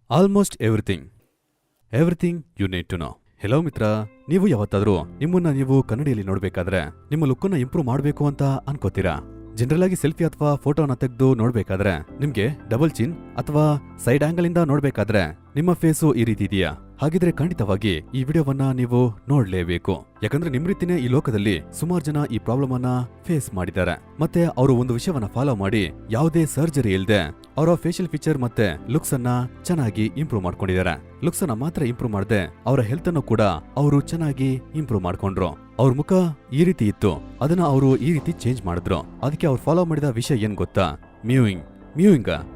Almost everything you need to know. Hello ಮಿತ್ರ, ನೀವು ಯಾವತ್ತಾದ್ರೂ ನಿಮ್ಮನ್ನ ನೀವು ಕನ್ನಡಿಯಲ್ಲಿ ನೋಡ್ಬೇಕಾದ್ರೆ ನಿಮ್ಮ ಲುಕ್ಕನ್ನ ಇಂಪ್ರೂವ್ ಮಾಡಬೇಕು ಅಂತ ಅನ್ಕೋತೀರಾ? ಜನರಲ್ ಆಗಿ ಸೆಲ್ಫಿ ಅಥವಾ ಫೋಟೋನ ತೆಗೆದು ನೋಡ್ಬೇಕಾದ್ರೆ ನಿಮ್ಗೆ ಡಬಲ್ ಚಿನ್ ಅಥವಾ ಸೈಡ್ ಆಂಗಲ್ ಇಂದ ನೋಡ್ಬೇಕಾದ್ರೆ ನಿಮ್ಮ ಫೇಸು ಈ ರೀತಿ ಇದೆಯಾ? ಹಾಗಿದ್ರೆ ಖಂಡಿತವಾಗಿ ಈ ವಿಡಿಯೋವನ್ನ ನೀವು ನೋಡ್ಲೇಬೇಕು. ಯಾಕಂದ್ರೆ ನಿಮ್ ರೀತಿನೇ ಈ ಲೋಕದಲ್ಲಿ ಸುಮಾರು ಜನ ಈ ಪ್ರಾಬ್ಲಮ್ ಅನ್ನ ಫೇಸ್ ಮಾಡಿದ್ದಾರೆ. ಮತ್ತೆ ಅವರು ಒಂದು ವಿಷಯವನ್ನ ಫಾಲೋ ಮಾಡಿ ಯಾವುದೇ ಸರ್ಜರಿ ಇಲ್ಲದೆ ಅವರ ಫೇಶಿಯಲ್ ಫೀಚರ್ ಮತ್ತೆ ಲುಕ್ಸ್ ಅನ್ನ ಚೆನ್ನಾಗಿ ಇಂಪ್ರೂವ್ ಮಾಡ್ಕೊಂಡಿದ್ದಾರೆ. ಲುಕ್ಸ್ ಅನ್ನ ಮಾತ್ರ ಇಂಪ್ರೂವ್ ಮಾಡದೆ ಅವರ ಹೆಲ್ತ್ ಅನ್ನು ಕೂಡ ಅವರು ಚೆನ್ನಾಗಿ ಇಂಪ್ರೂವ್ ಮಾಡ್ಕೊಂಡ್ರು. ಅವ್ರ ಮುಖ ಈ ರೀತಿ ಇತ್ತು, ಅದನ್ನ ಅವರು ಈ ರೀತಿ ಚೇಂಜ್ ಮಾಡಿದ್ರು. ಅದಕ್ಕೆ ಅವ್ರು ಫಾಲೋ ಮಾಡಿದ ವಿಷಯ ಏನ್ ಗೊತ್ತಾ? ಮ್ಯೂಯಿಂಗ್.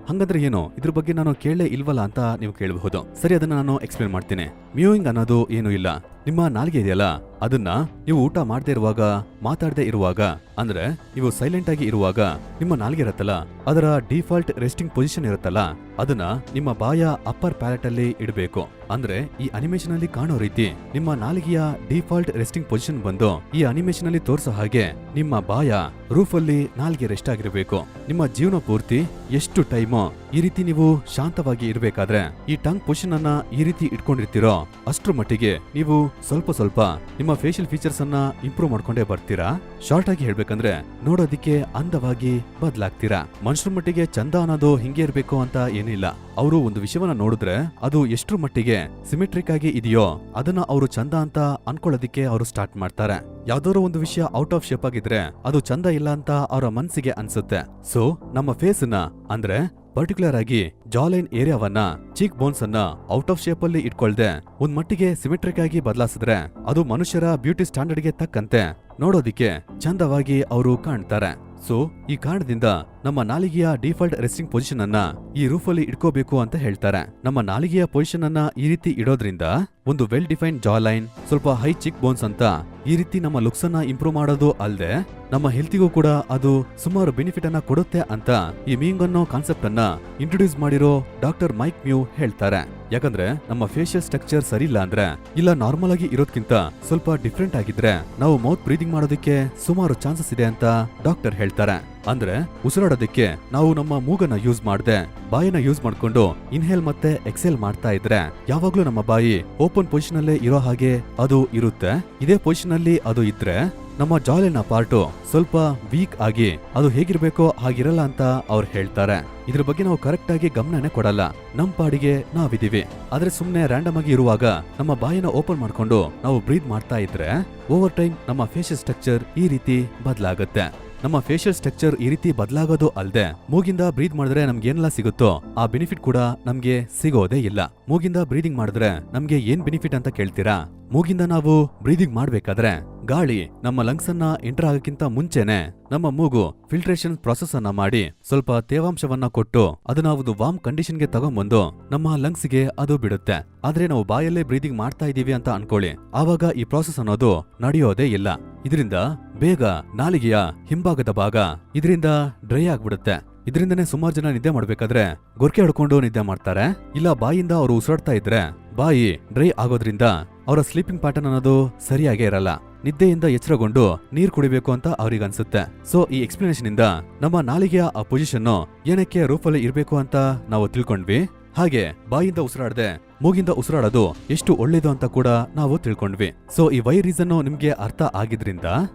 ಹಂಗಂದ್ರೆ ಏನು? ಇದ್ರ ಬಗ್ಗೆ ನಾನು ಕೇಳಲೇ ಇಲ್ವಲ್ಲ ಅಂತ ನೀವು ಕೇಳಬಹುದು. ಸರಿ, ಅದನ್ನ ನಾನು ಎಕ್ಸ್ಪ್ಲೇನ್ ಮಾಡ್ತೀನಿ. ಮ್ಯೂಯಿಂಗ್ ಅನ್ನೋದು ಏನು ಇಲ್ಲ, ನಿಮ್ಮ ನಾಲಿಗೆ ಇದೆಯಲ್ಲ ಅದನ್ನ ನೀವು ಊಟ ಮಾಡದೇ ಇರುವಾಗ, ಮಾತಾಡದೆ ಇರುವಾಗ, ಅಂದ್ರೆ ನೀವು ಸೈಲೆಂಟ್ ಆಗಿ ಇರುವಾಗ ನಿಮ್ಮ ನಾಲಿಗೆ ಇರತ್ತಲ್ಲ, ಅದರ ಡಿಫಾಲ್ಟ್ ರೆಸ್ಟಿಂಗ್ ಪೊಸಿಷನ್ ಇರುತ್ತಲ್ಲ, ಅದನ್ನ ನಿಮ್ಮ ಬಾಯ ಅಪ್ಪರ್ ಪ್ಯಾಲೆಟ್ ಅಲ್ಲಿ ಇಡಬೇಕು. ಅಂದ್ರೆ ಈ ಅನಿಮೇಷನ್ ಅಲ್ಲಿ ಕಾಣೋ ರೀತಿ ನಿಮ್ಮ ನಾಲಿಗೆಯ ಡಿಫಾಲ್ಟ್ ರೆಸ್ಟಿಂಗ್ ಪೊಸಿಷನ್ ಬಂದು ಈ ಅನಿಮೇಷನ್ ಅಲ್ಲಿ ತೋರಿಸೋ ಹಾಗೆ ನಿಮ್ಮ ಬಾಯ ರೂಫ್ ಅಲ್ಲಿ ನಾಲಿಗೆ ರೆಸ್ಟ್ ಆಗಿರಬೇಕು. ನಿಮ್ಮ ಜೀವನ ಪೂರ್ತಿ ಎಷ್ಟು ಟೈಮು ಈ ರೀತಿ ನೀವು ಶಾಂತವಾಗಿ ಇರಬೇಕಾದ್ರೆ ಈ ಟಂಗ್ ಪೊಸಿಷನ್ ಅನ್ನ ಈ ರೀತಿ ಇಟ್ಕೊಂಡಿರ್ತೀರೋ ಅಷ್ಟ್ರ ಮಟ್ಟಿಗೆ ನೀವು ಸ್ವಲ್ಪ ನಿಮ್ಮ ಫೇಶಿಯಲ್ ಫೀಚರ್ಸ್ ಅನ್ನ ಇಂಪ್ರೂವ್ ಮಾಡ್ಕೊಂಡೇ ಬರ್ತೀರಾ. ಶಾರ್ಟ್ ಆಗಿ ಹೇಳ್ಬೇಕಂದ್ರೆ ನೋಡೋದಿಕ್ಕೆ ಅಂದವಾಗಿ ಬದಲಾಗ್ತೀರಾ. ಮನುಷ್ಯರ ಮಟ್ಟಿಗೆ ಚಂದ ಅನ್ನೋದು ಹಿಂಗೆ ಇರ್ಬೇಕು ಅಂತ ಏನಿಲ್ಲ. ಅವರು ಒಂದು ವಿಷಯವನ್ನ ನೋಡಿದ್ರೆ ಅದು ಎಷ್ಟ್ರ ಮಟ್ಟಿಗೆ ಸಿಮೆಟ್ರಿಕ್ ಆಗಿ ಇದೆಯೋ ಅದನ್ನ ಅವರು ಚಂದ ಅಂತ ಅನ್ಕೊಳ್ಳೋದಿಕ್ಕೆ ಅವರು ಸ್ಟಾರ್ಟ್ ಮಾಡ್ತಾರೆ. ಯಾವ್ದಾದ್ರು ಒಂದು ವಿಷಯ ಔಟ್ ಆಫ್ ಶೇಪ್ ಆಗಿದ್ರೆ ಅದು ಚಂದ ಇಲ್ಲ ಅಂತ ಅವರ ಮನ್ಸಿಗೆ ಅನ್ಸುತ್ತೆ. ಸೊ ನಮ್ಮ ಫೇಸ್ ನ ಅಂದ್ರೆ ಪರ್ಟಿಕ್ಯುಲರ್ ಆಗಿ ಜಾಲೈನ್ ಏರಿಯಾವನ್ನ, ಚೀಕ್ ಬೋನ್ಸ್ ಅನ್ನ ಔಟ್ ಆಫ್ ಶೇಪ್ ಅಲ್ಲಿ ಇಟ್ಕೊಳ್ದೆ ಒಂದ್ ಮಟ್ಟಿಗೆ ಸಿಮೆಟ್ರಿಕ್ ಆಗಿ ಬದಲಾಯಿಸಿದ್ರೆ ಅದು ಮನುಷ್ಯರ ಬ್ಯೂಟಿ ಸ್ಟ್ಯಾಂಡರ್ಡ್ ಗೆ ತಕ್ಕಂತೆ ನೋಡೋದಿಕ್ಕೆ ಚಂದವಾಗಿ ಅವರು ಕಾಣ್ತಾರೆ. ಸೊ ಈ ಕಾರಣದಿಂದ ನಮ್ಮ ನಾಲಿಗೆಯ ಡಿಫಾಲ್ಟ್ ರೆಸ್ಟಿಂಗ್ ಪೊಸಿಷನ್ ಅನ್ನ ಈ ರೂಫ್ ಅಲ್ಲಿ ಇಟ್ಕೋಬೇಕು ಅಂತ ಹೇಳ್ತಾರೆ. ನಮ್ಮ ನಾಲಿಗೆಯ ಪೊಸಿಷನ್ ಅನ್ನ ಈ ರೀತಿ ಇಡೋದ್ರಿಂದ ಒಂದು ವೆಲ್ ಡಿಫೈನ್ಡ್ ಜಾ ಲೈನ್, ಸ್ವಲ್ಪ ಹೈ ಚಿಕ್ ಬೋನ್ಸ್ ಅಂತ ಈ ರೀತಿ ನಮ್ಮ ಲುಕ್ಸ್ ಅನ್ನ ಇಂಪ್ರೂವ್ ಮಾಡೋದು ಅಲ್ಲದೆ ನಮ್ಮ ಹೆಲ್ತಿಗೂ ಕೂಡ ಅದು ಸುಮಾರು ಬೆನಿಫಿಟ್ ಅನ್ನ ಕೊಡುತ್ತೆ ಅಂತ ಈ ಮ್ಯೂಯಿಂಗ್ ಅನ್ನೋ ಕಾನ್ಸೆಪ್ಟ್ ಅನ್ನ ಇಂಟ್ರೊಡ್ಯೂಸ್ ಮಾಡಿರೋ ಡಾಕ್ಟರ್ ಮೈಕ್ ಮ್ಯೂ ಹೇಳ್ತಾರೆ. ಯಾಕಂದ್ರೆ ನಮ್ಮ ಫೇಶಿಯಲ್ ಸ್ಟ್ರಕ್ಚರ್ ಸರಿ ಇಲ್ಲ ಅಂದ್ರೆ, ಇಲ್ಲ ನಾರ್ಮಲ್ ಆಗಿ ಇರೋದ್ಕಿಂತ ಸ್ವಲ್ಪ ಡಿಫ್ರೆಂಟ್ ಆಗಿದ್ರೆ ನಾವು ಮೌತ್ ಬ್ರೀದಿಂಗ್ ಮಾಡೋದಕ್ಕೆ ಸುಮಾರು ಚಾನ್ಸಸ್ ಇದೆ ಅಂತ ಡಾಕ್ಟರ್ ಹೇಳ್ತಾರೆ. ಅಂದ್ರೆ ಉಸಿರಾಡೋದಕ್ಕೆ ನಾವು ನಮ್ಮ ಮೂಗನ್ನ ಯೂಸ್ ಮಾಡದೆ ಬಾಯಿನ ಯೂಸ್ ಮಾಡ್ಕೊಂಡು ಇನ್ಹೇಲ್ ಮತ್ತೆ ಎಕ್ಸೇಲ್ ಮಾಡ್ತಾ ಇದ್ರೆ ಯಾವಾಗ್ಲೂ ನಮ್ಮ ಬಾಯಿ ಓಪನ್ ಪೊಸಿಷನ್ ಅಲ್ಲೇ ಇರೋ ಹಾಗೆ ಅದು ಇರುತ್ತೆ. ಇದೇ ಪೊಸಿಷನ್ ಅಲ್ಲಿ ಅದು ಇದ್ರೆ ನಮ್ಮ ಜಾಲಿನ ಪಾರ್ಟು ಸ್ವಲ್ಪ ವೀಕ್ ಆಗಿ ಅದು ಹೇಗಿರ್ಬೇಕೋ ಹಾಗಿರಲ್ಲ ಅಂತ ಅವ್ರು ಹೇಳ್ತಾರೆ. ಇದ್ರ ಬಗ್ಗೆ ನಾವು ಕರೆಕ್ಟ್ ಆಗಿ ಗಮನನೇ ಕೊಡಲ್ಲ, ನಮ್ ಪಾಡಿಗೆ ನಾವಿದೀವಿ. ಆದ್ರೆ ಸುಮ್ನೆ ರ್ಯಾಂಡಮ್ ಆಗಿ ಇರುವಾಗ ನಮ್ಮ ಬಾಯಿನ ಓಪನ್ ಮಾಡ್ಕೊಂಡು ನಾವು ಬ್ರೀತ್ ಮಾಡ್ತಾ ಇದ್ರೆ ಓವರ್ ಟೈಮ್ ನಮ್ಮ ಫೇಶಿಯಲ್ ಸ್ಟ್ರಕ್ಚರ್ ಈ ರೀತಿ ಬದಲಾಗುತ್ತೆ. ನಮ್ಮ ಫೇಶಿಯಲ್ ಸ್ಟ್ರಕ್ಚರ್ ಈ ರೀತಿ ಬದಲಾಗೋದು ಅಲ್ಲದೆ ಮೂಗಿಂದ ಬ್ರೀದ್ ಮಾಡಿದ್ರೆ ನಮ್ಗೆ ಏನೆಲ್ಲ ಸಿಗುತ್ತೋ ಆ ಬೆನಿಫಿಟ್ ಕೂಡ ನಮ್ಗೆ ಸಿಗೋದೇ ಇಲ್ಲ. ಮೂಗಿಂದ ಬ್ರೀದಿಂಗ್ ಮಾಡಿದ್ರೆ ನಮ್ಗೆ ಏನ್ ಬೆನಿಫಿಟ್ ಅಂತ ಕೇಳ್ತೀರಾ? ಮೂಗಿಂದ ನಾವು ಬ್ರೀದಿಂಗ್ ಮಾಡ್ಬೇಕಾದ್ರೆ ಗಾಳಿ ನಮ್ಮ ಲಂಗ್ಸ್ ಅನ್ನ ಎಂಟರ್ ಆಗಕ್ಕಿಂತ ಮುಂಚೆನೆ ನಮ್ಮ ಮೂಗು ಫಿಲ್ಟ್ರೇಷನ್ ಪ್ರಾಸೆಸ್ ಅನ್ನ ಮಾಡಿ ಸ್ವಲ್ಪ ತೇವಾಂಶವನ್ನ ಕೊಟ್ಟು ಅದನ್ನ ಒಂದು ವಾರ್ಮ್ ಕಂಡೀಷನ್ಗೆ ತಗೊಂಡ್ಬಂದು ನಮ್ಮ ಲಂಗ್ಸ್ ಗೆ ಅದು ಬಿಡುತ್ತೆ. ಆದ್ರೆ ನಾವು ಬಾಯಲ್ಲೇ ಬ್ರೀದಿಂಗ್ ಮಾಡ್ತಾ ಇದೀವಿ ಅಂತ ಅನ್ಕೊಳ್ಳಿ, ಆವಾಗ ಈ ಪ್ರಾಸೆಸ್ ಅನ್ನೋದು ನಡೆಯೋದೇ ಇಲ್ಲ. ಇದರಿಂದ ಬೇಗ ನಾಲಿಗೆಯ ಹಿಂಭಾಗದ ಭಾಗ ಇದರಿಂದ ಡ್ರೈ ಆಗ್ಬಿಡುತ್ತೆ. ಇದರಿಂದನೇ ಸುಮಾರು ಜನ ನಿದ್ದೆ ಮಾಡ್ಬೇಕಾದ್ರೆ ಗೊರ್ಕೆ ಹೊಡ್ಕೊಂಡು ನಿದ್ದೆ ಮಾಡ್ತಾರೆ. ಇಲ್ಲ ಬಾಯಿಂದ ಅವರು ಉಸಿರಾಡ್ತಾ ಇದ್ರೆ ಬಾಯಿ ಡ್ರೈ ಆಗೋದ್ರಿಂದ ಅವರ ಸ್ಲೀಪಿಂಗ್ ಪ್ಯಾಟರ್ನ್ ಅನ್ನೋದು ಸರಿಯಾಗೇ ಇರಲ್ಲ. ನಿದ್ದೆಯಿಂದ ಎಚ್ಚರಗೊಂಡು ನೀರ್ ಕುಡಿಬೇಕು ಅಂತ ಅವ್ರಿಗೆ ಅನ್ಸುತ್ತೆ. ಸೊ ಈ ಎಕ್ಸ್ಪ್ಲನೇಷನ್ ಇಂದ ನಮ್ಮ ನಾಲಿಗೆಯ ಆ ಪೊಸಿಷನ್ ಏನಕ್ಕೆ ರೂಫಲ್ಲಿ ಇರ್ಬೇಕು ಅಂತ ನಾವು ತಿಳ್ಕೊಂಡ್ವಿ. ಹಾಗೆ ಬಾಯಿಂದ ಉಸಿರಾಡದೆ ಮೂಗಿಂದ ಉಸಿರಾಡೋದು ಎಷ್ಟು ಒಳ್ಳೇದು ಅಂತ ಕೂಡ ನಾವು ತಿಳ್ಕೊಂಡ್ವಿ. ಸೊ ಈ ವೈ ರೀಸನ್ ನಿಮ್ಗೆ ಅರ್ಥ ಆಗಿದ್ರಿಂದ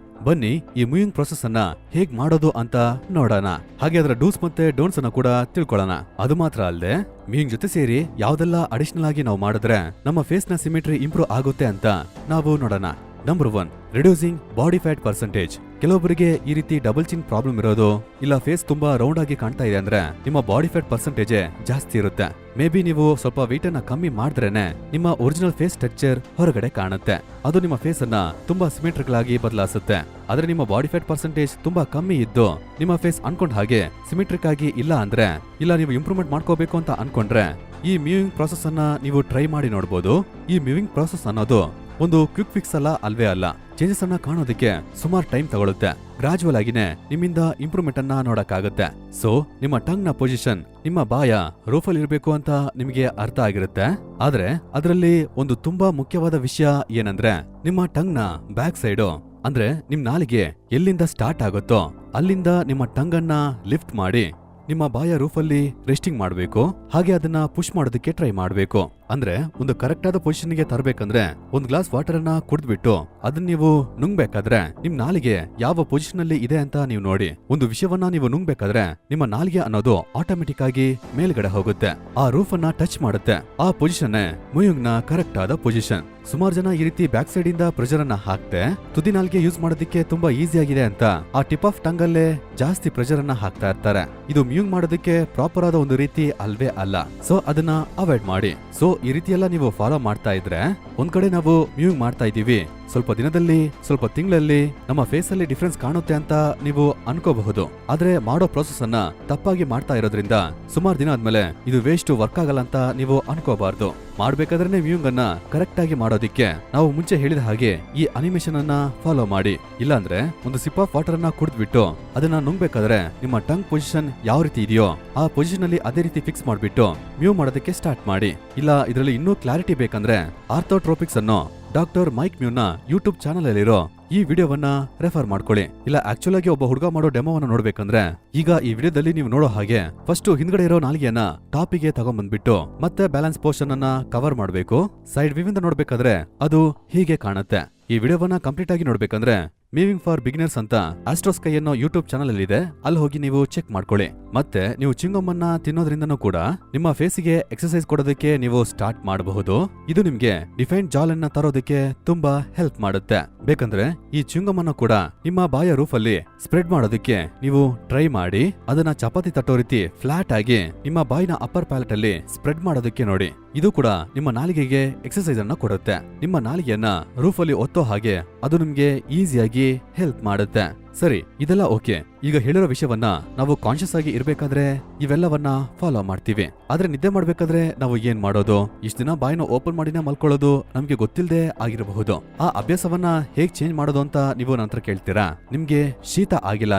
ಬನ್ನಿ ಈ ಮ್ಯೂಯಿಂಗ್ ಪ್ರೊಸೆಸ್ ಅನ್ನ ಹೇಗ್ ಮಾಡೋದು ಅಂತ ನೋಡೋಣ. ಹಾಗೆ ಅದರ ಡೂಸ್ ಮತ್ತೆ ಡೋಂಟ್ಸ್ ಅನ್ನ ಕೂಡ ತಿಳ್ಕೊಳ್ಳೋಣ. ಅದು ಮಾತ್ರ ಅಲ್ಲದೆ ಮ್ಯೂಯಿಂಗ್ ಜೊತೆ ಸೇರಿ ಯಾವ್ದೆಲ್ಲ ಅಡಿಷನಲ್ ಆಗಿ ನಾವು ಮಾಡಿದ್ರೆ ನಮ್ಮ ಫೇಸ್ ನ ಸಿಮೆಟ್ರಿ ಇಂಪ್ರೂವ್ ಆಗುತ್ತೆ ಅಂತ ನಾವು ನೋಡೋಣ. Number 1, reducing body fat percentage. ಕೆಲವೊಬ್ಬರಿಗೆ ಈ ರೀತಿ ಡಬಲ್ ಚಿನ್ ಪ್ರಾಬ್ಲಮ್ ಇರೋದು, ಇಲ್ಲ ಫೇಸ್ ತುಂಬಾ ರೌಂಡ್ ಆಗಿ ಕಾಣ್ತಾ ಇದೆ ಅಂದ್ರೆ ನಿಮ್ಮ ಬಾಡಿ ಫ್ಯಾಟ್ ಪರ್ಸೆಂಟೇಜ್ ಜಾಸ್ತಿ ಇರುತ್ತೆ. ಮೇ ಬಿ ನೀವು ಸ್ವಲ್ಪ ವೆಯ್ಟ್ ಅನ್ನ ಕಮ್ಮಿ ಮಾಡಿದ್ರೇನೆ ನಿಮ್ಮ ಒರಿಜಿನಲ್ ಫೇಸ್ ಸ್ಟ್ರಕ್ಚರ್ ಹೊರಗಡೆ ಕಾಣುತ್ತೆ. ಅದು ನಿಮ್ಮ ಫೇಸ್ ಅನ್ನ ತುಂಬಾ ಸಿಮೆಟ್ರಿಕಲ್ ಆಗಿ ಬದಲಾಯಿಸುತ್ತೆ. ಆದ್ರೆ ನಿಮ್ಮ ಬಾಡಿ ಫ್ಯಾಟ್ ಪರ್ಸೆಂಟೇಜ್ ತುಂಬಾ ಕಮ್ಮಿ ಇದ್ದು ನಿಮ್ಮ ಫೇಸ್ ಅನ್ಕೊಂಡ್ ಹಾಗೆ ಸಿಮೆಟ್ರಿಕ್ ಆಗಿ ಇಲ್ಲ ಅಂದ್ರೆ, ಇಲ್ಲ ನೀವು ಇಂಪ್ರೂವ್ಮೆಂಟ್ ಮಾಡ್ಕೋಬೇಕು ಅಂತ ಅನ್ಕೊಂಡ್ರೆ ಈ ಮ್ಯೂಯಿಂಗ್ ಪ್ರಾಸೆಸ್ ಅನ್ನ ನೀವು ಟ್ರೈ ಮಾಡಿ ನೋಡಬಹುದು. ಈ ಮ್ಯೂಯಿಂಗ್ ಪ್ರಾಸೆಸ್ ಅನ್ನೋದು ಒಂದು ಕ್ವಿಕ್ ಫಿಕ್ಸ್ ಅಲ್ವೇ ಅಲ್ಲ. ಚೇಂಜಸ್ ಅನ್ನ ಕಾಣೋದಕ್ಕೆ ಸುಮಾರು ಟೈಮ್ ತಗೊಳುತ್ತೆ. ಗ್ರಾಜುವಲ್ ಆಗಿನೇ ನಿಮ್ಮಿಂದ ಇಂಪ್ರೂವ್ಮೆಂಟ್ ಅನ್ನ ನೋಡಕ್ಕಾಗುತ್ತೆ. ಸೊ ನಿಮ್ಮ ಟಂಗ್ ನ ಪೊಸಿಷನ್ ನಿಮ್ಮ ಬಾಯ ರೂಫಲ್ ಇರಬೇಕು ಅಂತ ನಿಮಗೆ ಅರ್ಥ ಆಗಿರುತ್ತೆ. ಆದ್ರೆ ಅದರಲ್ಲಿ ಒಂದು ತುಂಬಾ ಮುಖ್ಯವಾದ ವಿಷಯ ಏನಂದ್ರೆ ನಿಮ್ಮ ಟಂಗ್ ನ ಬ್ಯಾಕ್ ಸೈಡು, ಅಂದ್ರೆ ನಿಮ್ ನಾಲಿಗೆ ಎಲ್ಲಿಂದ ಸ್ಟಾರ್ಟ್ ಆಗುತ್ತೋ ಅಲ್ಲಿಂದ ನಿಮ್ಮ ಟಂಗ್ ಅನ್ನ ಲಿಫ್ಟ್ ಮಾಡಿ ನಿಮ್ಮ ಬಾಯ ರೂಫಲ್ಲಿ ರೆಸ್ಟಿಂಗ್ ಮಾಡಬೇಕು. ಹಾಗೆ ಅದನ್ನ ಪುಷ್ ಮಾಡೋದಕ್ಕೆ ಟ್ರೈ ಮಾಡಬೇಕು. ಅಂದ್ರೆ ಒಂದು ಕರೆಕ್ಟ್ ಆದ ಪೊಸಿಷನ್ ಗೆ ತರಬೇಕಂದ್ರೆ ಒಂದ್ ಗ್ಲಾಸ್ ವಾಟರ್ ಅನ್ನ ಕುಡಿದ್ಬಿಟ್ಟು ಅದನ್ನ ನೀವು ನುಂಗ್ಬೇಕಾದ್ರೆ ನಿಮ್ ನಾಲಿಗೆ ಯಾವ ಪೊಸಿಷನ್ ಅಲ್ಲಿ ಇದೆ ಅಂತ ನೀವು ನೋಡಿ. ಒಂದು ವಿಷಯವನ್ನ ನೀವು ನುಂಗ್ಬೇಕಾದ್ರೆ ನಿಮ್ಮ ನಾಲಿಗೆ ಅನ್ನೋದು ಆಟೋಮೆಟಿಕ್ ಆಗಿ ಮೇಲ್ಗಡೆ ಹೋಗುತ್ತೆ, ಆ ರೂಫ್ ಅನ್ನ ಟಚ್ ಮಾಡುತ್ತೆ. ಆ ಪೊಸಿಷನ್ ಮ್ಯೂಯಿಂಗ್ ನ ಕರೆಕ್ಟ್ ಆದ ಪೊಸಿಷನ್. ಸುಮಾರು ಜನ ಈ ರೀತಿ ಬ್ಯಾಕ್ ಸೈಡ್ ಇಂದ ಪ್ರೆಷರ್ ಅನ್ನ ಹಾಕ್ತೆ ತುದಿ ನಾಲ್ಗೆ ಯೂಸ್ ಮಾಡೋದಕ್ಕೆ ತುಂಬಾ ಈಸಿ ಆಗಿದೆ ಅಂತ ಆ ಟಿಪ್ ಆಫ್ ಟಂಗ್ ಅಲ್ಲೇ ಜಾಸ್ತಿ ಪ್ರೆಷರ್ ಅನ್ನ ಹಾಕ್ತಾ ಇರ್ತಾರೆ. ಇದು ಮ್ಯೂಯಿಂಗ್ ಮಾಡೋದಕ್ಕೆ ಪ್ರಾಪರ್ ಆದ ಒಂದು ರೀತಿ ಅಲ್ವೇ ಅಲ್ಲ. ಸೊ ಅದನ್ನ ಅವಾಯ್ಡ್ ಮಾಡಿ. ಸೊ ಈ ರೀತಿ ಎಲ್ಲ ನೀವು ಫಾಲೋ ಮಾಡ್ತಾ ಇದ್ರೆ ಒಂದ್ ಕಡೆ ನಾವು ಮ್ಯೂಯಿಂಗ್ ಮಾಡ್ತಾ ಇದೀವಿ, ಸ್ವಲ್ಪ ದಿನದಲ್ಲಿ ಸ್ವಲ್ಪ ತಿಂಗಳಲ್ಲಿ ನಮ್ಮ ಫೇಸ್ ಅಲ್ಲಿ ಡಿಫ್ರೆನ್ಸ್ ಕಾಣುತ್ತೆ ಅಂತ ನೀವು ಅನ್ಕೋಬಹುದು. ಆದ್ರೆ ಮಾಡೋ ಪ್ರೋಸೆಸ್ ಅನ್ನ ತಪ್ಪಾಗಿ ಮಾಡ್ತಾ ಇರೋದ್ರಿಂದ ಸುಮಾರು ದಿನ ಆದ್ಮೇಲೆ ಇದು ವೇಸ್ಟ್, ವರ್ಕ್ ಆಗಲ್ಲ ಅಂತ ನೀವು ಅನ್ಕೋಬಾರ್ದು. ಮಾಡ್ಬೇಕಾದ್ರೆ ಮ್ಯೂಯಿಂಗ್ ಅನ್ನ ಕರೆಕ್ಟ್ ಆಗಿ ಮಾಡೋದಿಕ್ಕೆ ನಾವು ಮುಂಚೆ ಹೇಳಿದ ಹಾಗೆ ಈ ಅನಿಮೇಷನ್ ಅನ್ನ ಫಾಲೋ ಮಾಡಿ. ಇಲ್ಲಾಂದ್ರೆ ಒಂದು ಸಿಪ್ ಆಫ್ ವಾಟರ್ ಅನ್ನ ಕುಡಿದ್ಬಿಟ್ಟು ಅದನ್ನ ನುಂಗ್ಬೇಕಾದ್ರೆ ನಿಮ್ಮ ಟಂಗ್ ಪೊಸಿಷನ್ ಯಾವ ರೀತಿ ಇದೆಯೋ ಆ ಪೊಸಿಷನ್ ಅಲ್ಲಿ ಅದೇ ರೀತಿ ಫಿಕ್ಸ್ ಮಾಡ್ಬಿಟ್ಟು ಮ್ಯೂ ಮಾಡೋದಕ್ಕೆ ಸ್ಟಾರ್ಟ್ ಮಾಡಿ. ಇಲ್ಲ ಇದರಲ್ಲಿ ಇನ್ನೂ ಕ್ಲಾರಿಟಿ ಬೇಕಂದ್ರೆ ಆರ್ಥೋಟ್ರೋಪಿಕ್ಸ್ ಅನ್ನೋ ಡಾಕ್ಟರ್ ಮೈಕ್ ಮ್ಯೂನ ಯೂಟ್ಯೂಬ್ ಚಾನಲ್ ಅಲ್ಲಿರೋ ಈ ವಿಡಿಯೋವನ್ನ ರೆಫರ್ ಮಾಡ್ಕೊಳ್ಳಿ. ಇಲ್ಲ ಆಕ್ಚುಲ್ ಆಗಿ ಒಬ್ಬ ಹುಡುಗ ಮಾಡೋ ಡೆಮೋವನ್ನ ನೋಡ್ಬೇಕಂದ್ರೆ ಈಗ ಈ ವಿಡಿಯೋದಲ್ಲಿ ನೀವು ನೋಡೋ ಹಾಗೆ ಫಸ್ಟ್ ಹಿಂದ್ಗಡೆ ಇರೋ ನಾಲಿಗೆಯನ್ನ ಟಾಪಿಗೆ ತಗೊಂಡ್ಬಂದ್ಬಿಟ್ಟು ಮತ್ತೆ ಬ್ಯಾಲೆನ್ಸ್ ಪೋರ್ಷನ್ ಅನ್ನ ಕವರ್ ಮಾಡಬೇಕು. ಸೈಡ್ ವ್ಯೂ ಇಂದ ನೋಡ್ಬೇಕಾದ್ರೆ ಅದು ಹೀಗೆ ಕಾಣುತ್ತೆ. ಈ ವಿಡಿಯೋವನ್ನ ಕಂಪ್ಲೀಟ್ ಆಗಿ ನೋಡ್ಬೇಕಂದ್ರೆ ಮೀವಿಂಗ್ ಫಾರ್ ಬಿಗಿನರ್ಸ್ ಅಂತ ಆಸ್ಟ್ರೋಸ್ಕೈ ಅನ್ನೋ ಯೂಟ್ಯೂಬ್ ಚಾನಲ್ ಅಲ್ಲಿ ಇದೆ, ಅಲ್ಲಿ ಹೋಗಿ ನೀವು ಚೆಕ್ ಮಾಡ್ಕೊಳ್ಳಿ. ಮತ್ತೆ ನೀವು ಚಿಂಗಮ್ ಅನ್ನ ತಿನ್ನೋದ್ರಿಂದನೂ ಕೂಡ ನಿಮ್ಮ ಫೇಸಿಗೆ ಎಕ್ಸರ್ಸೈಸ್ ಕೊಡೋದಕ್ಕೆ ನೀವು ಸ್ಟಾರ್ಟ್ ಮಾಡಬಹುದು. ಇದು ನಿಮ್ಗೆ ಡಿಫೈನ್ಡ್ ಜಾಲ್ ಅನ್ನ ತರೋದಕ್ಕೆ ತುಂಬಾ ಹೆಲ್ಪ್ ಮಾಡುತ್ತೆ. ಬೇಕಂದ್ರೆ ಈ ಚಿಂಗಮ್ ಅನ್ನ ಕೂಡ ನಿಮ್ಮ ಬಾಯ ರೂಫ್ ಅಲ್ಲಿ ಸ್ಪ್ರೆಡ್ ಮಾಡೋದಕ್ಕೆ ನೀವು ಟ್ರೈ ಮಾಡಿ. ಅದನ್ನ ಚಪಾತಿ ತಟ್ಟೋ ರೀತಿ ಫ್ಲಾಟ್ ಆಗಿ ನಿಮ್ಮ ಬಾಯಿನ ಅಪ್ಪರ್ ಪ್ಯಾಲೆಟ್ ಅಲ್ಲಿ ಸ್ಪ್ರೆಡ್ ಮಾಡೋದಕ್ಕೆ ನೋಡಿ. ಇದು ಕೂಡ ನಿಮ್ಮ ನಾಲಿಗೆಗೆ ಎಕ್ಸರ್ಸೈಸ್ ಅನ್ನ ಕೊಡುತ್ತೆ. ನಿಮ್ಮ ನಾಲಿಗೆಯನ್ನ ರೂಫ್ ಅಲ್ಲಿ ಒತ್ತೋ ಹಾಗೆ ಅದು ನಿಮ್ಗೆ ಈಸಿಯಾಗಿ ಹೆಲ್ಪ್ ಮಾಡುತ್ತೆ. ಸರಿ, ಇದೆಲ್ಲ ಓಕೆ. ಈಗ ಹೇಳಿರೋ ವಿಷಯವನ್ನ ನಾವು ಕಾನ್ಶಿಯಸ್ ಆಗಿ ಇರ್ಬೇಕಾದ್ರೆ ಇವೆಲ್ಲವನ್ನ ಫಾಲೋ ಮಾಡ್ತೀವಿ. ಆದ್ರೆ ನಿದ್ದೆ ಮಾಡ್ಬೇಕಾದ್ರೆ ನಾವು ಏನ್ ಮಾಡೋದು? ಇಷ್ಟ ದಿನ ಬಾಯಿನ ಓಪನ್ ಮಾಡಿನ ಮಲ್ಕೊಳ್ಳೋದು ನಮ್ಗೆ ಗೊತ್ತಿಲ್ಲದೆ ಆಗಿರಬಹುದು. ಆ ಅಭ್ಯಾಸವನ್ನ ಹೇಗ್ ಚೇಂಜ್ ಮಾಡೋದು ಅಂತ ನೀವು ನಂತರ ಕೇಳ್ತೀರಾ. ನಿಮ್ಗೆ ಶೀತ ಆಗಿಲ್ಲ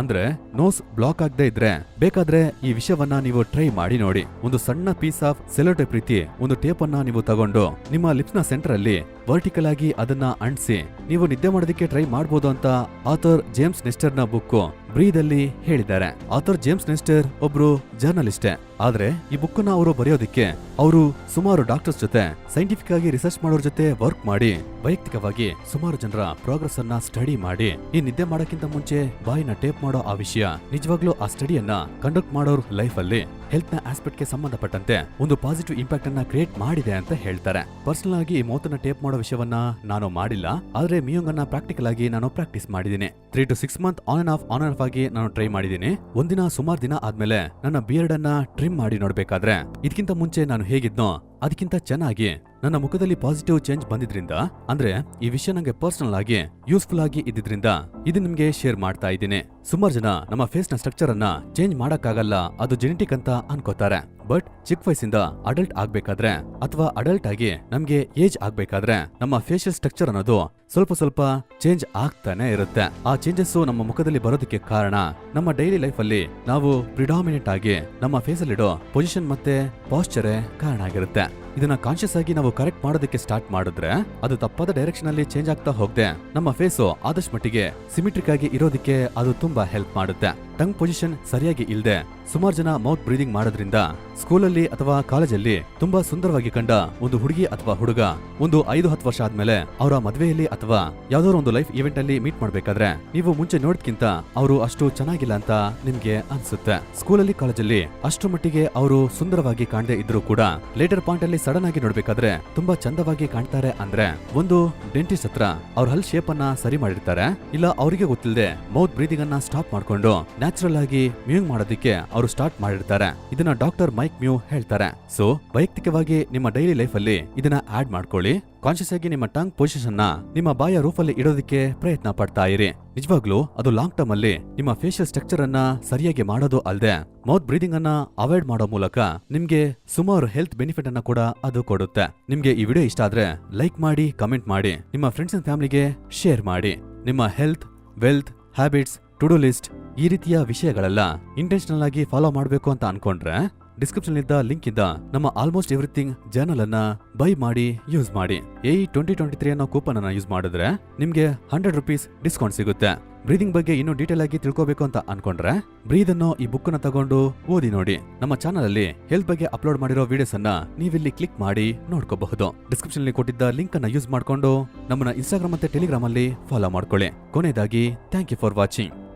ಅಂದ್ರೆ ನೋಸ್ ಬ್ಲಾಕ್ ಆಗದೆ ಇದ್ರೆ ಬೇಕಾದ್ರೆ ಈ ವಿಷಯವನ್ನ ನೀವು ಟ್ರೈ ಮಾಡಿ ನೋಡಿ. ಒಂದು ಸಣ್ಣ ಪೀಸ್ ಆಫ್ ಸೆಲೋಟೇಪ್ ರೀತಿ ಒಂದು ಟೇಪ್ ಅನ್ನ ನೀವು ತಗೊಂಡು ನಿಮ್ಮ ಲಿಪ್ಸ್ ನ ಸೆಂಟರ್ ಅಲ್ಲಿ ವರ್ಟಿಕಲ್ ಆಗಿ ಅದನ್ನ ಅಂಟಿಸಿ ನೀವು ನಿದ್ದೆ ಮಾಡೋದಕ್ಕೆ ಟ್ರೈ ಮಾಡಬಹುದು ಅಂತ ಆಥರ್ ಜೇಮ್ಸ್ ನೆಸ್ಟರ್ ನ ಬುಕ್ ಬ್ರೀದ್ ಅಲ್ಲಿ ಹೇಳಿದ್ದಾರೆ. ಆಥರ್ ಜೇಮ್ಸ್ ನೆಸ್ಟರ್ ಒಬ್ರು ಜರ್ನಲಿಸ್ಟೇ. ಆದ್ರೆ ಈ ಬುಕ್ ನ ಅವರು ಬರೆಯೋದಿಕ್ಕೆ ಅವರು ಸುಮಾರು ಡಾಕ್ಟರ್ಸ್ ಜೊತೆ ಸೈಂಟಿಫಿಕ್ ಆಗಿ ರಿಸರ್ಚ್ ಮಾಡೋರ್ ಜೊತೆ ವರ್ಕ್ ಮಾಡಿ ವೈಯಕ್ತಿಕವಾಗಿ ಸುಮಾರು ಜನರ ಪ್ರೋಗ್ರೆಸ್ ಅನ್ನ ಸ್ಟಡಿ ಮಾಡಿ ಈ ನಿದ್ದೆ ಮಾಡೋಕ್ಕಿಂತ ಮುಂಚೆ ಬಾಯಿನ ಟೇಪ್ ಮಾಡೋ ಆ ವಿಷಯ ನಿಜವಾಗ್ಲೂ ಆ ಸ್ಟಡಿಯನ್ನ ಕಂಡಕ್ಟ್ ಮಾಡೋರ್ ಲೈಫ್ ಅಲ್ಲಿ ಹೆಲ್ತ್ ನ ಆಸ್ಪೆಕ್ಟ್ ಗೆ ಸಂಬಂಧಪಟ್ಟಂತೆ ಒಂದು ಪಾಸಿಟಿವ್ ಇಂಪ್ಯಾಕ್ಟ್ ಅನ್ನ ಕ್ರಿಯೇಟ್ ಮಾಡಿದೆ ಅಂತ ಹೇಳ್ತಾರೆ. ಪರ್ಸನಲ್ ಆಗಿ ಈ ಮೌತನ್ನ ಟೇಪ್ ಮಾಡೋ ವಿಷಯವನ್ನ ನಾನು ಮಾಡಿಲ್ಲ, ಆದ್ರೆ ಮ್ಯೂಯಿಂಗ್ ಅನ್ನ ಪ್ರಾಕ್ಟಿಕಲ್ ಆಗಿ ನಾನು ಪ್ರಾಕ್ಟೀಸ್ ಮಾಡಿದ್ದೀನಿ. 3 to 6 month on and of ಆಗಿ ನಾನು ಟ್ರೈ ಮಾಡಿದ್ದೀನಿ. ಒಂದಿನ ಸುಮಾರು ದಿನ ಆದ್ಮೇಲೆ ನನ್ನ ಬಿಯರ್ಡ್ ಅನ್ನ ಟ್ರಿಮ್ ಮಾಡಿ ನೋಡ್ಬೇಕಾದ್ರೆ ಇದಕ್ಕಿಂತ ಮುಂಚೆ ನಾನು ಹೇಗಿದ್ನೋ ಅದಕ್ಕಿಂತ ಚೆನ್ನಾಗಿ ನನ್ನ ಮುಖದಲ್ಲಿ ಪಾಸಿಟಿವ್ ಚೇಂಜ್ ಬಂದಿದ್ರಿಂದ, ಅಂದ್ರೆ ಈ ವಿಷಯ ನಂಗೆ ಪರ್ಸನಲ್ ಆಗಿ ಯೂಸ್ಫುಲ್ ಆಗಿ ಇದ್ದಿದ್ರಿಂದ ಇದು ನಿಮ್ಗೆ ಶೇರ್ ಮಾಡ್ತಾ ಇದ್ದೀನಿ. ಸುಮಾರು ಜನ ನಮ್ಮ ಫೇಸ್ ನ ಸ್ಟ್ರಕ್ಚರ್ ಅನ್ನ ಚೇಂಜ್ ಮಾಡಕ್ಕಾಗಲ್ಲ, ಅದು ಜೆನೆಟಿಕ್ ಅಂತ ಅನ್ಕೋತಾರೆ. ಬಟ್ ಚಿಕ್ಕ ವಯಸ್ಸಿಂದ ಅಡಲ್ಟ್ ಆಗ್ಬೇಕಾದ್ರೆ ಅಥವಾ ಅಡಲ್ಟ್ ಆಗಿ ನಮ್ಗೆ ಏಜ್ ಆಗ್ಬೇಕಾದ್ರೆ ನಮ್ಮ ಫೇಶಿಯಲ್ ಸ್ಟ್ರಕ್ಚರ್ ಅನ್ನೋದು ಸ್ವಲ್ಪ ಚೇಂಜ್ ಆಗ್ತಾನೆ ಇರುತ್ತೆ. ಆ ಚೇಂಜಸ್ ನಮ್ಮ ಮುಖದಲ್ಲಿ ಬರೋದಕ್ಕೆ ಕಾರಣ ನಮ್ಮ ಡೈಲಿ ಲೈಫ್ ಅಲ್ಲಿ ನಾವು ಪ್ರಿಡಾಮಿನೆಂಟ್ ಆಗಿ ನಮ್ಮ ಫೇಸ್ ಅಲ್ಲಿಡೋ ಪೊಸಿಷನ್ ಮತ್ತೆ ಪಾಸ್ಚರೇ ಕಾರಣ ಆಗಿರುತ್ತೆ. ಇದನ್ನ ಕಾನ್ಶಿಯಸ್ ಆಗಿ ನಾವು ಕರೆಕ್ಟ್ ಮಾಡೋದಕ್ಕೆ ಸ್ಟಾರ್ಟ್ ಮಾಡಿದ್ರೆ ಅದು ತಪ್ಪಾದ ಡೈರೆಕ್ಷನ್ ಅಲ್ಲಿ ಚೇಂಜ್ ಆಗ್ತಾ ಹೋಗದೆ ನಮ್ಮ ಫೇಸು ಆದಷ್ಟು ಮಟ್ಟಿಗೆ ಸಿಮಿಟ್ರಿಕ್ ಆಗಿ ಇರೋದಕ್ಕೆ ಅದು ತುಂಬಾ ಹೆಲ್ಪ್ ಮಾಡುತ್ತೆ. ಟಂಗ್ ಪೊಸಿಷನ್ ಸರಿಯಾಗಿ ಇಲ್ದೆ ಸುಮಾರು ಜನ ಮೌತ್ ಬ್ರೀದಿಂಗ್ ಮಾಡೋದ್ರಿಂದ ಸ್ಕೂಲಲ್ಲಿ ಅಥವಾ ಕಾಲೇಜಲ್ಲಿ ತುಂಬಾ ಸುಂದರವಾಗಿ ಕಂಡ ಒಂದು ಹುಡುಗಿ ಅಥವಾ ಹುಡುಗ ಒಂದು 5-10 ವರ್ಷ ಆದ್ಮೇಲೆ ಅವರ ಮದುವೆಯಲ್ಲಿ ಅಥವಾ ಯಾವ್ದಾದ್ರು ಒಂದು ಲೈಫ್ ಇವೆಂಟ್ ಅಲ್ಲಿ ಮೀಟ್ ಮಾಡ್ಬೇಕಾದ್ರೆ ನೀವು ಮುಂಚೆ ನೋಡಿದ್ಕಿಂತ ಅವರು ಅಷ್ಟು ಚೆನ್ನಾಗಿಲ್ಲ ಅಂತ ನಿಮ್ಗೆ ಅನ್ಸುತ್ತೆ. ಸ್ಕೂಲಲ್ಲಿ ಕಾಲೇಜಲ್ಲಿ ಅಷ್ಟು ಮಟ್ಟಿಗೆ ಅವರು ಸುಂದರವಾಗಿ ಕಾಣದೇ ಇದ್ರು ಕೂಡ ಲೇಟರ್ ಪಾಯಿಂಟ್ ಅಲ್ಲಿ ಸಡನ್ ಆಗಿ ನೋಡ್ಬೇಕಾದ್ರೆ ತುಂಬಾ ಚಂದವಾಗಿ ಕಾಣ್ತಾರೆ. ಅಂದ್ರೆ ಒಂದು ಡೆಂಟಿಸ್ಟ್ ಹತ್ರ ಅವ್ರ ಹಲ್ ಶೇಪ್ ಅನ್ನ ಸರಿ ಮಾಡಿರ್ತಾರೆ, ಇಲ್ಲ ಅವರಿಗೆ ಗೊತ್ತಿಲ್ಲದೆ ಮೌತ್ ಬ್ರೀದಿಂಗ್ ಅನ್ನ ಸ್ಟಾಪ್ ಮಾಡ್ಕೊಂಡು ನ್ಯಾಚುರಲ್ ಆಗಿ ಮ್ಯೂಯಿಂಗ್ ಮಾಡೋದಕ್ಕೆ ಅವರು ಸ್ಟಾರ್ಟ್ ಮಾಡಿರ್ತಾರೆ. ಇದನ್ನ ಡಾಕ್ಟರ್ ಮೈಕ್ ಮ್ಯೂ ಹೇಳ್ತಾರೆ. ಸೊ ವೈಯಕ್ತಿಕವಾಗಿ ನಿಮ್ಮ ಡೈಲಿ ಲೈಫ್ ಅಲ್ಲಿ ಇದನ್ನ ಆಡ್ ಮಾಡ್ಕೊಳ್ಳಿ. ಕಾನ್ಶಿಯಸ್ ಆಗಿ ನಿಮ್ಮ ಟಂಗ್ ಪೊಸಿಷನ್ ನಿಮ್ಮ ಬಾಯ ರೂಫ್ ಅಲ್ಲಿ ಇಡೋದಕ್ಕೆ ಪ್ರಯತ್ನ ಪಡ್ತಾ ಇರಿ. ನಿಜವಾಗ್ಲೂ ಅದು ಲಾಂಗ್ ಟರ್ಮ್ ಅಲ್ಲಿ ನಿಮ್ಮ ಫೇಶಿಯಲ್ ಸ್ಟ್ರಕ್ಚರ್ ಅನ್ನ ಸರಿಯಾಗಿ ಮಾಡೋದು ಅಲ್ಲದೆ ಮೌತ್ ಬ್ರೀದಿಂಗ್ ಅನ್ನ ಅವಾಯ್ಡ್ ಮಾಡೋ ಮೂಲಕ ನಿಮ್ಗೆ ಸುಮಾರು ಹೆಲ್ತ್ ಬೆನಿಫಿಟ್ ಅನ್ನ ಕೂಡ ಅದು ಕೊಡುತ್ತೆ. ನಿಮ್ಗೆ ಈ ವಿಡಿಯೋ ಇಷ್ಟ ಆದ್ರೆ ಲೈಕ್ ಮಾಡಿ, ಕಮೆಂಟ್ ಮಾಡಿ, ನಿಮ್ಮ ಫ್ರೆಂಡ್ಸ್ ಅಂಡ್ ಫ್ಯಾಮಿಲಿಗೆ ಶೇರ್ ಮಾಡಿ. ನಿಮ್ಮ health, wealth, habits, to do list ಈ ರೀತಿಯ ವಿಷಯಗಳೆಲ್ಲ ಇಂಟೆನ್ಷನಲ್ ಆಗಿ ಫಾಲೋ ಮಾಡಬೇಕು ಅಂತ ಅನ್ಕೊಂಡ್ರೆ ಡಿಸ್ಕ್ರಿಪ್ಷನ್ ಇದ್ದ ಲಿಂಕ್ ಇಂದ ನಮ್ಮ ಆಲ್ಮೋಸ್ಟ್ ಎವ್ರಿಥಿಂಗ್ ಜರ್ನಲ್ ಅನ್ನ ಬೈ ಮಾಡಿ ಯೂಸ್ ಮಾಡಿ. AE 2023 ಅನ್ನೋ ಕೂಪನ್ ಅನ್ನ ಯೂಸ್ ಮಾಡಿದ್ರೆ ನಿಮ್ಗೆ 100 ರೂಪೀಸ್ ಡಿಸ್ಕೌಂಟ್ ಸಿಗುತ್ತೆ. ಬ್ರೀದಿಂಗ್ ಬಗ್ಗೆ ಇನ್ನೂ ಡೀಟೇಲ್ ಆಗಿ ತಿಳ್ಕೋಬೇಕು ಅಂತ ಅನ್ಕೊಂಡ್ರೆ ಬ್ರೀದ್ ಅನ್ನೋ ಈ ಬುಕ್ ನ ತಗೊಂಡು ಓದಿ ನೋಡಿ. ನಮ್ಮ ಚಾನಲ್ ಅಲ್ಲಿ ಹೆಲ್ತ್ ಬಗ್ಗೆ ಅಪ್ಲೋಡ್ ಮಾಡಿರೋ ವಿಡಿಯೋಸ್ ಅನ್ನ ನೀವಿಲ್ಲಿ ಕ್ಲಿಕ್ ಮಾಡಿ ನೋಡ್ಕೋಬಹುದು. ಡಿಸ್ಕ್ರಿಪ್ಷನ್ ಅಲ್ಲಿ ಕೊಟ್ಟಿದ್ದ ಲಿಂಕ್ ಅನ್ನ ಯೂಸ್ ಮಾಡ್ಕೊಂಡು ನಮ್ಮನ್ನ ಇನ್ಸ್ಟಾಗ್ರಾಮ್ ಮತ್ತೆ ಟೆಲಿಗ್ರಾಮ್ ಅಲ್ಲಿ ಫಾಲೋ ಮಾಡ್ಕೊಳ್ಳಿ. ಕೊನೆಯದಾಗಿ ಥ್ಯಾಂಕ್ ಯು ಫಾರ್ ವಾಚಿಂಗ್.